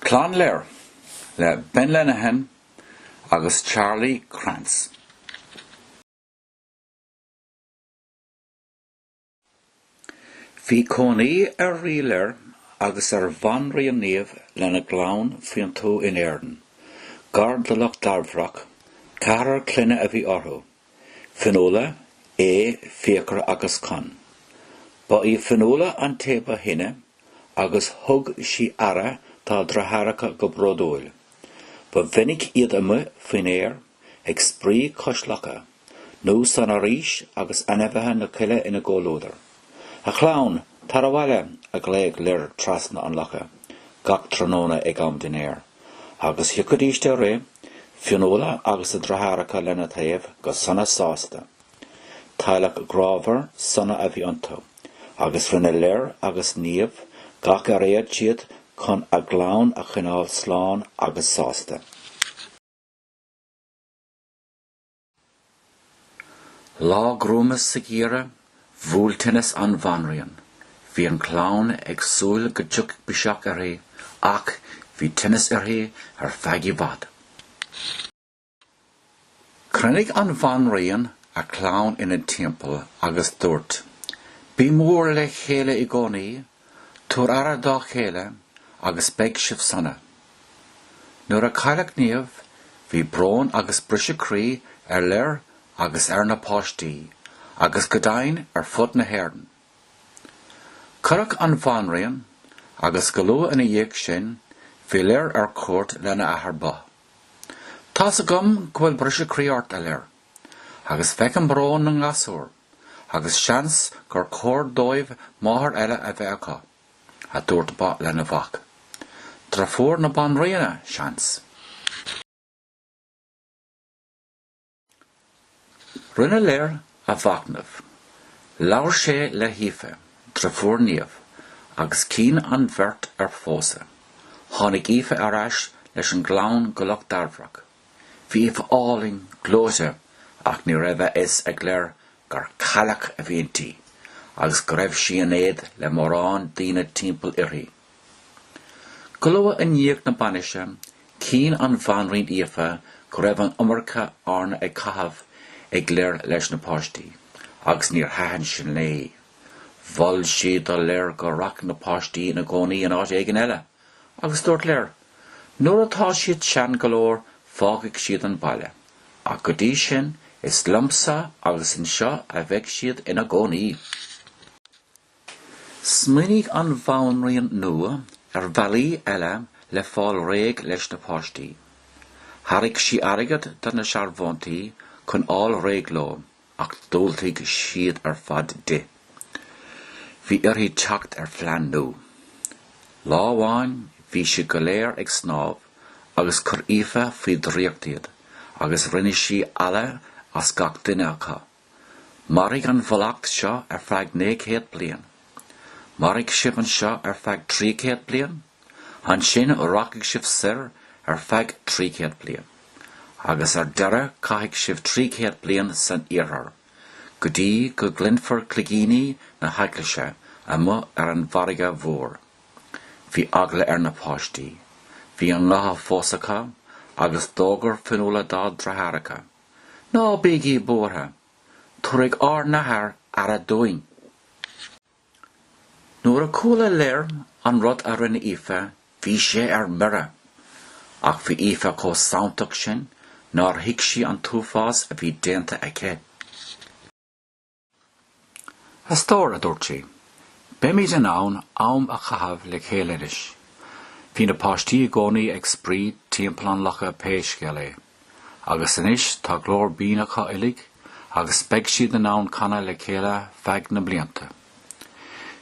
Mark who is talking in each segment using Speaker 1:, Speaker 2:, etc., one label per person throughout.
Speaker 1: Clann Lir, le Ben Lenahan agus Charlie Krantz. Bhí Connaí Lir agus van rion níomh lena glán faoin tú in Éirinn. Gar de loch darbhrach, carar cluine a bhí orthu. Fionóla féachar agus con. Ba í fionóla an téba hinne, agus thug sí ara tá dratharacha go brodóil. Ba vinnig iad ime faoin éir ag sprí coislacha, nó san arís agus anebethe na cuile ina ggólódar. A chlán tar a bhaile a gléig lir trasna an lacha, gach tróna ag am den éir. Agus hiocadíiste ré, fionóla agus a dratharacha lena taobh go sanna sásta. Tailech grábhar sanna a bhí antó, agus rinne lir agus níomh gach a réad siad chun a glán a chinál sláán agus sásta. Lá grúmas sa gíre, bhúltanas an bhanrion. Bhí an clán ag súil go dtiuc biseach a ré, ach bhí tinnis a ré ar feigi bhad. Crennig an bhanrion a clán ina timpeall agus dúirt. Bí mór le chéile I gcónaí, túr ara dá chéile agus beag sibh sanna. Nuair a cailleadh níomh, bhí brón agus brise crí ar lir agus ar na páistí, agus go dainn ar fud na hÉirinn. Curach an bhanrion agus go leor ina dhéag sin, bhí lir ar cuairt lena athair ba. Tá sa gom go bhfuil brise crí ort a lir, agus feic an brón na ngasúr, agus seans gur cóir dóibh máthair eile a bheith acu, a dúirt ba lena bhach. Dra fór na banriona seans. Rinne lir a bhacnamh. Labhar sé le hífe, dra fór níomh, agus cín an bhirt ar fósa. Tháinig ífe arás leis an glán go loch darbhrach. Bhí ífe áling glóise ach ní raibh is ag lir gur cailleach a bhíontaí, agus go raibh sí an éad le mórán daoine timpeall iarthaí. Go leor in díag na bainise, cín an bhanrion ífe go raibh an iomarcha arna ag caitheamh ag lir leis na páistí, agus níor thaithin sin lé. Bhol siad a lir go rac na páistí na gcónaí an áit éigean eile, agus dúirt lir. Nuair atá siad sean go leor, fágadh siad an baile, ach go dtí sin is lumsa agus an seo a bheith siad ina gcónaí. Smaoinigh an bhanrion nua ar bhealaí eile le fáil réig leis na páistí. Tharraigh sí airgid do na searbhántaí chun áil réig leo, ach dúiltaigh siad ar fad de. Bhí iarthaí teacht ar phlean nó. Lámháin bhí si go léir ag snáb, agus cur ífe faoi dríochtaíad, agus rinne sí eile as gach duine acu. Marigh an bholacht seo ar feadh 900 bliain. Marigh sibh an seo ar feadh 300 bliain. Han sin rachaigh sibh sir ar feadh 300 bliain. Agus ar deire caithfidh sibh 300 bliain san iarthar. Go dtí go glinfar cligíní na haiclaise ama ar an bharige mhór. Bhí agla ar na páistí. Bhí an latha fósacha agus dógur fionóla dá dratharacha. Ná bígí bórtha, tuaigh ár nathair ar a dóin. Nuair a cúla lir an rud a rinne ífe, bhí sé ar mire, ach bhí ífe có saontach sin, nar hic sí an túfás a bhí déanta aice. As tóir a dúirt sí, be míid an ann am a chahabh le chéileiris. Bhí na páistí gcónaí ag sprí timpeall an lacha péisce é, agus inis tá glór bínacha uilig, agus beag siad an ann canna le chéile feadh na blianta.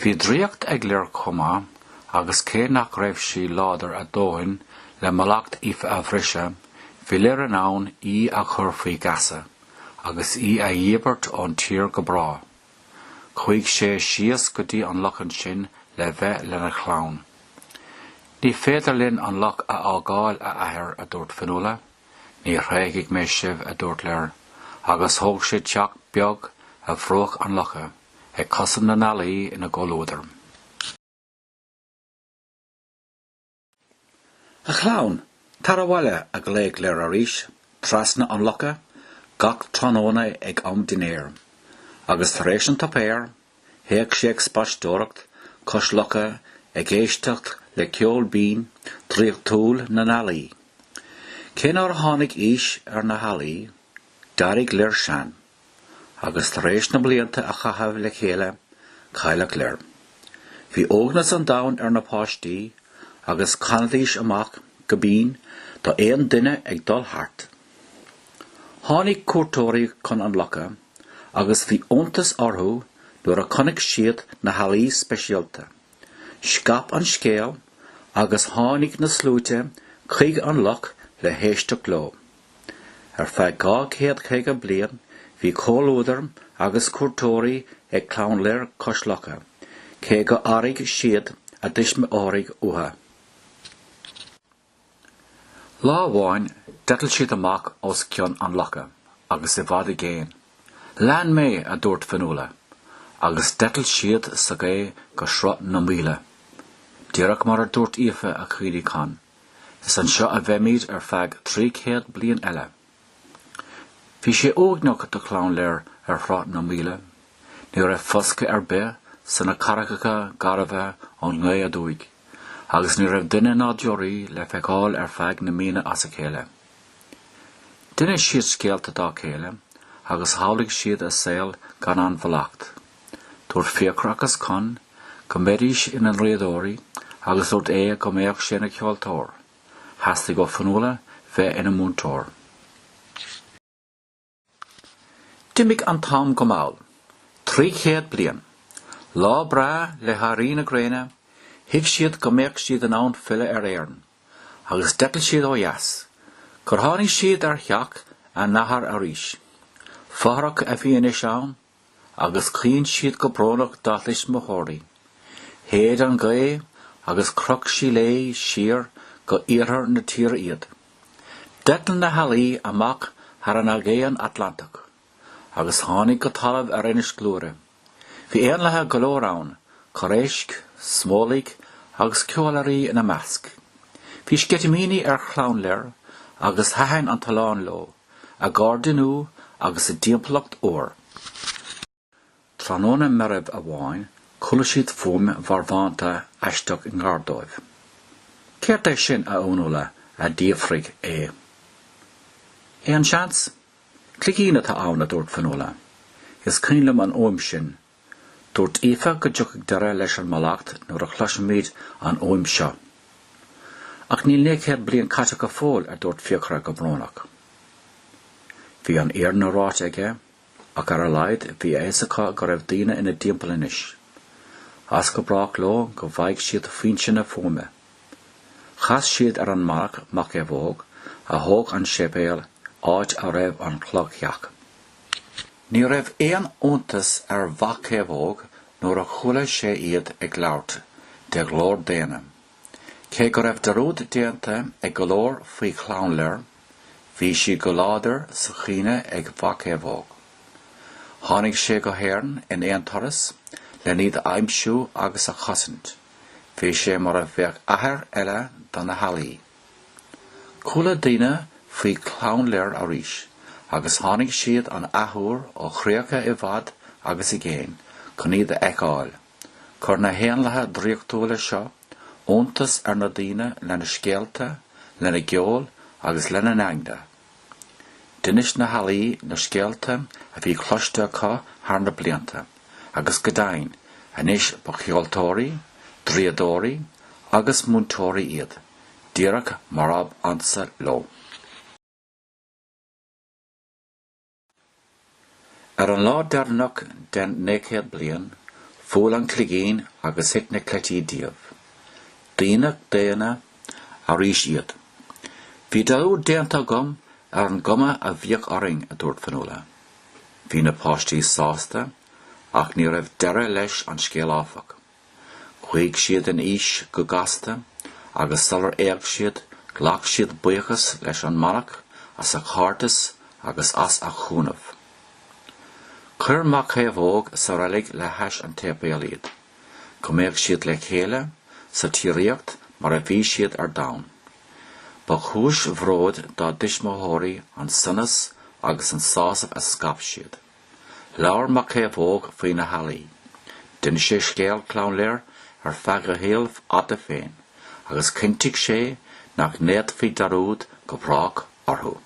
Speaker 1: Bhí dríocht ag lir comá, agus cé nach raibh sí láidir a dóin le malacht ífe a bhrise, bhí lir an ann a chur faoi gasa, agus a dhiabhart ón tír go brá. Chuig sé síos go dtí an lochan sin le bheith lena chlán. Ní féidir linn an loch a ágáil a athir a dúirt fionóla, ní réigh mé sibh a dúirt lir, agus thóg sé teach beag a bhróch an locha, ag cosan na nalaí ina ggólódar. A chlán, tarawala a Clann Lir arish, trasna an locha, gach tróna ag dinéir. Agus taréis an tapéir, héag sé ag spastóracht, cos locha ag éisteacht le ceol bín, tríoch túl na nalaí. Cén ar tháinig is na halaí, darig Lir sean, agus taréis na blianta a chahabh le chéile, Cailleach Lir. Bhí ógnas an dain na páistí, agus canadís amach go bín do éon duine ag dul thart. Tháinig cuairteoirí chun an locha, agus bhí iontas orthú nuair a chonaic siad na halaí speisialta. Scap an scéal, agus tháinig na slúite chuig an loch le héisteach leo. Ar feadh 200 bliain, bhí cóilúdar agus cuairteoirí ag Clann Lir cos locha, cé go airigh siad a disme áirigh utha. Lá bháin detal siad amach os cionn an locha, agus I bhfad géin. Lean mé a dúirt fanúla, agus detal siad sa gé go srot na míle. Díreach mar a dúirt íofa a chuirí can, is an seo a bheimid ar feadh 300 bliain eile. Bhí sé ógnach do Clann Lir ar srot na míle, ní raibh fosca ar bith sanna carachacha garabha an ngé a dúig, agus ní raibh duine ná deoraí le feiceáil ar feadh na mína as a chéile. Duine siad scéalta dá chéile, agus hálaigh siad a saoil gan an bhalacht. Dúirt fiacrachas con, go méidís in an réadóirí, agus dúirt go méoch sé na ceoltóir. Hastig go fanúla bheith ina múntóir. Dimig an tám go máil, 300 bliain. Lá bra le harí na gréine, hiag siad go méoch siad an ann fille ar éireann, agus detal siad ó dheas. Gur tháinig siad ar theach a nahar arís. Fárach a bhí inis ann, agus cíonn siad go brónach dális mo thóirí. Héad an gé, agus croch sí lé siar go iarthar na tír iad. Detal na halaí amach ar an agéan Atlantach, agus tháinig go talamh ar inis glúire. Bhí éon lethe go leor ann, coréisc, smólaigh, agus ceolarí ina measc. Bhí scetimíní ar Clann Lir, agus thaithin an talán leo, a gádainú agus a diamplacht óir. Tróna meribh a bháin, chula siad fuaime bharmhánta aisteach in gárdóibh. Céirt é sin a ónúla a díomhraigh é. É an seans? Clicína tá ann a dúirt fanúla. Is cínim an óim sin. Dúirt ífa go dteach deire leis an malacht nuair a chluaisimid an óim seo. Ach níl 900 bliain caite go fóil a dúirt fiacra go brónach. Bhí an éar na ráit aige, ach ar a laid bhí éasacha go raibh daoine ina dtimpeall inis. As go brach leo go bhaigh siad faoin sin na fuaime. Chas siad ar an marc mac é bhóg, a thóg an sépéal áit a raibh an chlogheach. Ní raibh éon iontas ar bhac é bhóg nuair a chula sé iad ag labhart de glór déine. Cé go raibh darúd déanta ag go leor faoi Clann Lir, bhí si go láidir sa chiine ag bhac é bhóg. Tháinig sé go héireann in éon toras, le níd aimsú agus a chosint. Bhí sé mar a bheith athair eile don na halaí. Cúla daoine faoi Clann Lir arís, agus tháinig siad an athúr ó chríocha I bhfad agus I géin, chun iad a eicáil. Chur na héanlathe dríochtúla seo, iontas ar na daoine lena scéalta, lena geol agus lena neangda. Dinis na halaí na scéalta a bhí cloiste acu thar na blianta, agus go dainn, anis ba cheoltóirí, dríadóirí, agus múntóirí iad, díreach mar ab ansa leo. Ar an lá dearnach den 900 bliain, fúil an cligéin agus hic na cletí díobh. Daoine déana a rís iad. Bhí dalú déanta gom ar an goma a bhíoch oring a dúirt fanúla. Bhí na páistí sásta, ach ní raibh deire leis an scéal áfach. Chuig siad an ís go gasta, agus salar éag siad, ghlach siad buíochas leis an manach, as a chartas agus as a chúnamh. Chur mac é bhóg sa ralig le heis an tépéal iad. Go méag siad le chéile, sa tíríocht mar a bhí siad ar dain. ba chúis bhród dá dismóthirí an sonas agus an sásamh a scap siad. Leabhar mac é bhóg faoin na halaí. Duine sé scéal Clann Lir ar feadh a héalh ada féin, agus cinntigh sé nach néad faoi darúd go bhrág orthú.